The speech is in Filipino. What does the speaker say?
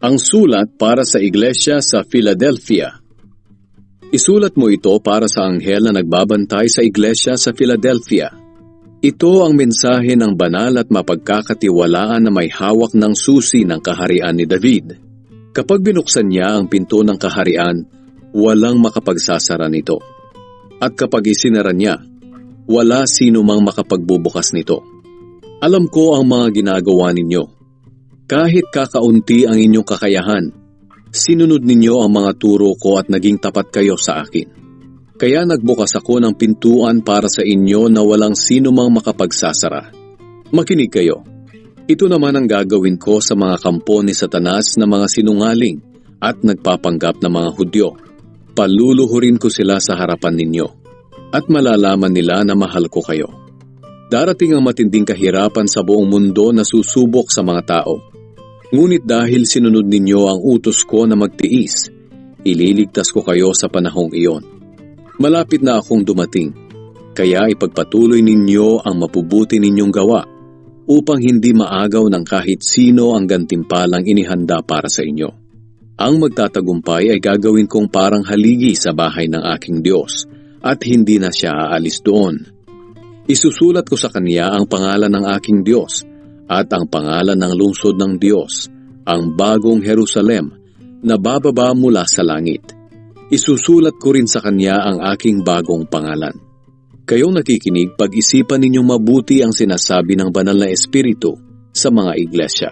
Ang sulat para sa iglesia sa Philadelphia. Isulat mo ito para sa anghel na nagbabantay sa iglesia sa Philadelphia. Ito ang mensahe ng banal at mapagkakatiwalaan na may hawak ng susi ng kaharian ni David. Kapag binuksan niya ang pinto ng kaharian, walang makapagsasara nito. At kapag isinara niya, wala sino mang makapagbubukas nito. Alam ko ang mga ginagawa ninyo. Kahit kakaunti ang inyong kakayahan, sinunod ninyo ang mga turo ko at naging tapat kayo sa akin. Kaya nagbukas ako ng pintuan para sa inyo na walang sino mang makapagsasara. Makinig kayo. Ito naman ang gagawin ko sa mga kampo ni Satanas na mga sinungaling at nagpapanggap na mga Hudyo. Paluluhurin ko sila sa harapan ninyo at malalaman nila na mahal ko kayo. Darating ang matinding kahirapan sa buong mundo na susubok sa mga tao. Ngunit dahil sinunod ninyo ang utos ko na magtiis, ililigtas ko kayo sa panahong iyon. Malapit na akong dumating, kaya ipagpatuloy ninyo ang mapubuti ninyong gawa upang hindi maagaw ng kahit sino ang gantimpalang inihanda para sa inyo. Ang magtatagumpay ay gagawin kong parang haligi sa bahay ng aking Diyos at hindi na siya aalis doon. Isusulat ko sa kanya ang pangalan ng aking Diyos at ang pangalan ng lungsod ng Diyos, ang bagong Jerusalem na bababa mula sa langit. Isusulat ko rin sa kanya ang aking bagong pangalan. Kayong nakikinig, pag-isipan ninyong mabuti ang sinasabi ng banal na Espiritu sa mga iglesia.